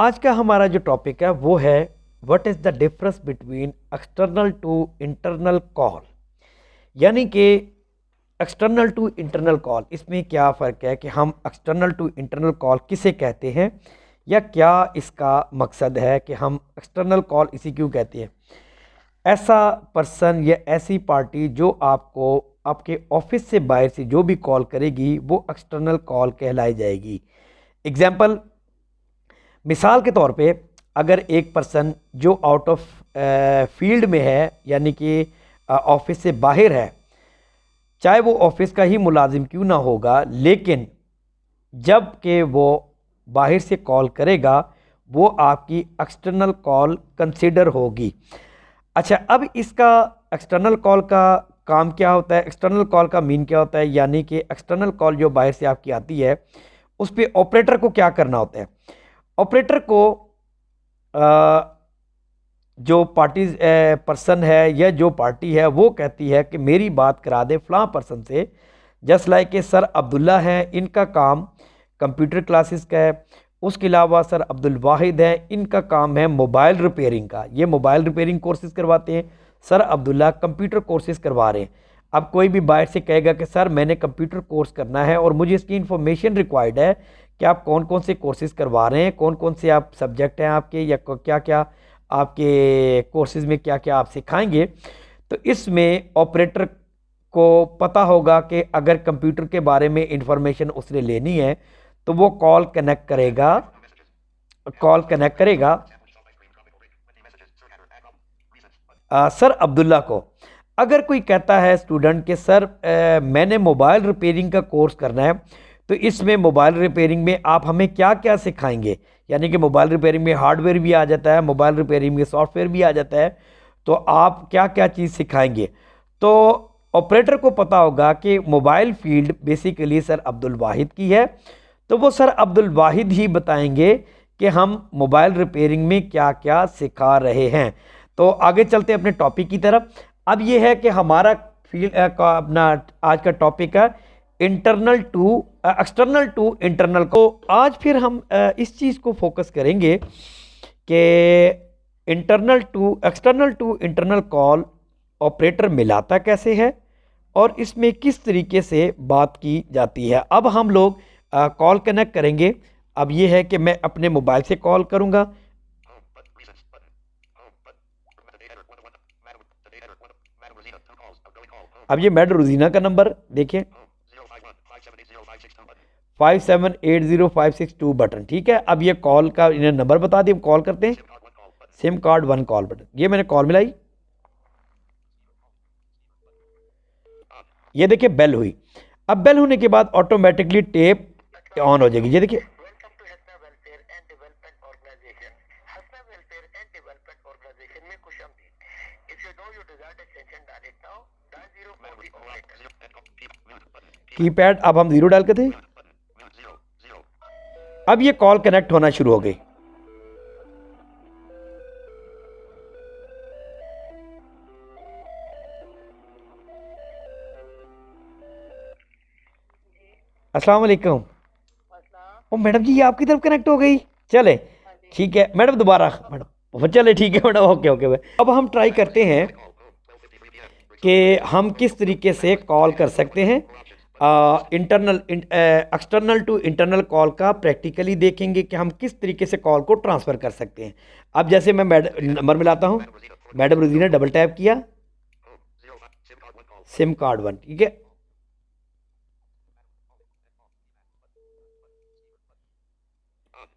आज का हमारा जो टॉपिक है वो है what is the difference between external to internal call. यानी कि एक्सटर्नल टू इंटरनल कॉल, इसमें क्या फ़र्क है कि हम एक्सटर्नल टू इंटरनल कॉल किसे कहते हैं या क्या इसका मकसद है कि हम एक्सटर्नल कॉल इसी क्यों कहते हैं। ऐसा पर्सन या ऐसी पार्टी जो आपको आपके ऑफिस से बाहर से जो भी कॉल करेगी वो एक्सटर्नल कॉल कहलाई जाएगी। एग्जाम्पल, मिसाल के तौर पे अगर एक पर्सन जो आउट ऑफ फील्ड में है यानी कि ऑफिस से बाहर है, चाहे वो ऑफिस का ही मुलाजिम क्यों ना होगा, लेकिन जब कि वो बाहर से कॉल करेगा वो आपकी एक्सटर्नल कॉल कंसिडर होगी। अच्छा, अब इसका एक्सटर्नल कॉल का काम क्या होता है, एक्सटर्नल कॉल का मीन क्या होता है, यानी कि एक्सटर्नल कॉल जो बाहर से आपकी आती है उस पर ऑपरेटर को क्या करना होता है। ऑपरेटर को जो पार्टी पर्सन है या जो पार्टी है वो कहती है कि मेरी बात करा दे फ़लाँ पर्सन से। जस्ट लाइक के सर अब्दुल्ला हैं, इनका काम कंप्यूटर क्लासेस का है। उसके अलावा सर अब्दुल वाहिद हैं, इनका काम है मोबाइल रिपेयरिंग का, ये मोबाइल रिपेयरिंग कोर्सेज़ करवाते हैं। सर अब्दुल्ला कंप्यूटर कोर्सेज़ करवा रहे हैं। अब कोई भी बाहर से कहेगा कि सर मैंने कंप्यूटर कोर्स करना है और मुझे इसकी इन्फॉर्मेशन रिक्वायर्ड है कि आप कौन कौन से कोर्सेज़ करवा रहे हैं, कौन कौन से आप सब्जेक्ट हैं आपके, या क्या क्या आपके कोर्सेज़ में क्या क्या आप सिखाएंगे। तो इसमें ऑपरेटर को पता होगा कि अगर कंप्यूटर के बारे में इंफॉर्मेशन उसने लेनी है तो वो कॉल कनेक्ट करेगा सर अब्दुल्ला को। अगर कोई कहता है स्टूडेंट के सर मैंने मोबाइल रिपेयरिंग का कोर्स करना है, तो इसमें मोबाइल रिपेयरिंग में आप हमें क्या क्या सिखाएंगे, यानी कि मोबाइल रिपेयरिंग में हार्डवेयर भी आ जाता है, मोबाइल रिपेयरिंग में सॉफ्टवेयर भी आ जाता है, तो आप क्या क्या चीज़ सिखाएंगे। तो ऑपरेटर को पता होगा कि mobile field basically sir Abdul Wahid की है, तो वो सर अब्दुल वाहिद ही बताएंगे कि हम मोबाइल रिपेयरिंग में क्या क्या सिखा रहे हैं। तो आगे चलते हैं अपने टॉपिक की तरफ। अब ये है कि हमारा फील्ड का अपना आज का टॉपिक है एक्सटर्नल टू इंटरनल को। आज फिर हम इस चीज़ को फोकस करेंगे कि external to internal call operator मिलाता कैसे है और इसमें किस तरीके से बात की जाती है। अब हम लोग कॉल कनेक्ट करेंगे। अब ये है कि मैं अपने मोबाइल से कॉल करूंगा। अब ये मैडम रुजीना का नंबर देखिए 578056 बटन, ठीक है। अब ये कॉल का इन्हें नंबर बता दिए, कॉल करते हैं। सिम कार्ड 1 कॉल बटन, ये मैंने कॉल मिलाई, ये देखिए बेल हुई। अब बेल होने के बाद ऑटोमेटिकली टेप ऑन हो जाएगी। ये देखिए कीपैड, अब हम 0 डाल के थे। अब ये कॉल कनेक्ट होना शुरू हो गई। अस्सलाम वालेकुम। ओ मैडम जी, ये आपकी तरफ कनेक्ट हो गई, चले ठीक है मैडम, दोबारा मैडम चले ठीक है मैडम, ओके ओके। अब हम ट्राई करते हैं कि हम किस तरीके से कॉल कर सकते हैं। एक्सटर्नल टू इंटरनल कॉल का प्रैक्टिकली देखेंगे कि हम किस तरीके से कॉल को ट्रांसफ़र कर सकते हैं। अब जैसे मैं नंबर मिलाता हूँ, मैडम रुजीना डबल टैप किया, सिम कार्ड 1, ठीक है।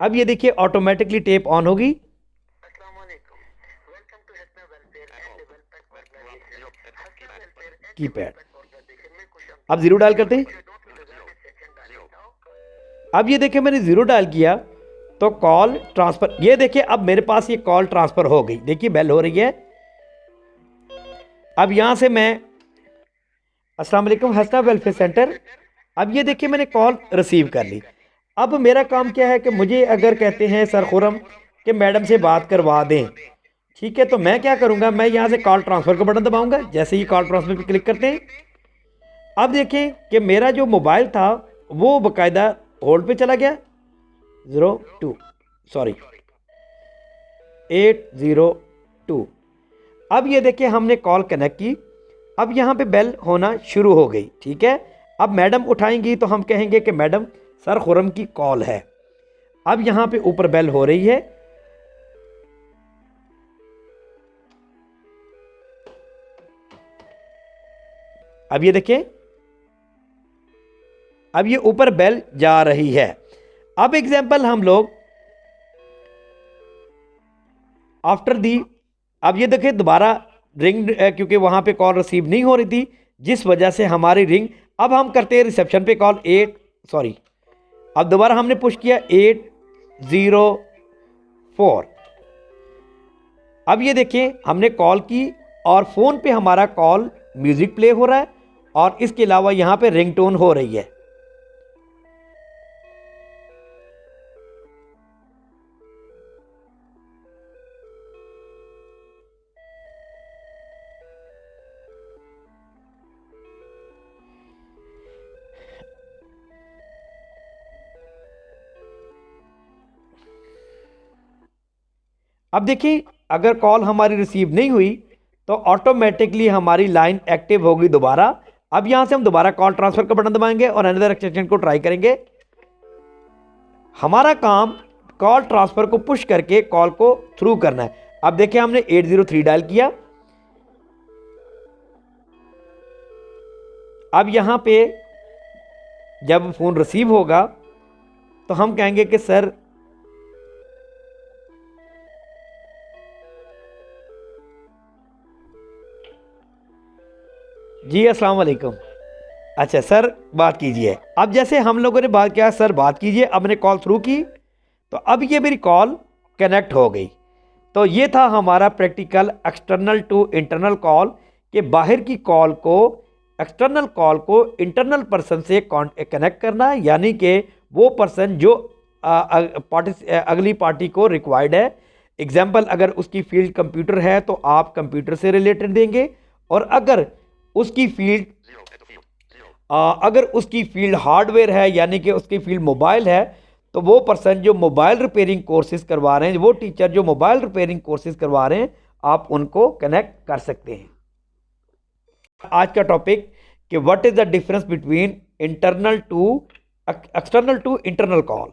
अब ये देखिए ऑटोमेटिकली टेप ऑन होगी। कीपैड, अब 0 डायल करते हैं। अब ये देखिए मैंने 0 डायल किया तो कॉल ट्रांसफर, ये देखिए अब मेरे पास ये कॉल ट्रांसफर हो गई, देखिए बेल हो रही है। अब यहां से मैं अस्सलाम वालेकुम हसना वेलफेयर सेंटर, अब ये देखिए मैंने कॉल रिसीव कर ली। अब मेरा काम क्या है कि मुझे अगर कहते हैं सर खुरम कि मैडम से बात करवा दें, ठीक है, तो मैं क्या करूंगा, मैं यहाँ से कॉल ट्रांसफ़र का बटन दबाऊंगा। जैसे ही कॉल ट्रांसफ़र पर क्लिक करते हैं, अब देखें कि मेरा जो मोबाइल था वो बाकायदा होल्ड पे चला गया, 02 सॉरी 802। अब ये देखिए हमने कॉल कनेक्ट की, अब यहाँ पे बेल होना शुरू हो गई, ठीक है। अब मैडम उठाएंगी तो हम कहेंगे कि मैडम सर खुर्रम की कॉल है। अब यहाँ पे ऊपर बेल हो रही है, अब ये देखिए, अब ये ऊपर बेल जा रही है। अब एग्जाम्पल हम लोग आफ्टर दी, अब ये देखिए दोबारा रिंग, क्योंकि वहां पे कॉल रिसीव नहीं हो रही थी जिस वजह से हमारी रिंग, अब हम करते हैं रिसेप्शन पे कॉल अब दोबारा हमने पुश किया 804। अब ये देखिए हमने कॉल की और फोन पे हमारा कॉल म्यूजिक प्ले हो रहा है और इसके अलावा यहां पे रिंगटोन हो रही है। अब देखिए अगर कॉल हमारी रिसीव नहीं हुई तो ऑटोमेटिकली हमारी लाइन एक्टिव होगी दोबारा। अब यहां से हम दोबारा कॉल ट्रांसफर का बटन दबाएंगे और अनदर एक्सटेंशन को ट्राई करेंगे। हमारा काम कॉल ट्रांसफर को पुश करके कॉल को थ्रू करना है। अब देखिए हमने 803 डायल किया, अब यहां पे जब फोन रिसीव होगा तो हम कहेंगे कि सर जी अस्सलाम वालेकुम, अच्छा सर बात कीजिए। अब जैसे हम लोगों ने बात किया सर बात कीजिए, अब मैंने कॉल थ्रू की तो अब ये मेरी कॉल कनेक्ट हो गई। तो ये था हमारा practical external to internal call, के बाहर की कॉल को, एक्सटर्नल कॉल को इंटरनल पर्सन से कनेक्ट करना, यानी कि वो पर्सन जो अगली पार्टी को रिक्वायर्ड है। एग्जाम्पल अगर उसकी फील्ड कंप्यूटर है तो आप कंप्यूटर से रिलेटेड देंगे, और अगर उसकी फील्ड हार्डवेयर है यानी कि उसकी फील्ड मोबाइल है तो वो पर्सन जो मोबाइल रिपेयरिंग कोर्सेज करवा रहे हैं, वो टीचर जो मोबाइल रिपेयरिंग कोर्सेज करवा रहे हैं, आप उनको कनेक्ट कर सकते हैं। आज का टॉपिक कि what is the difference between external to internal call.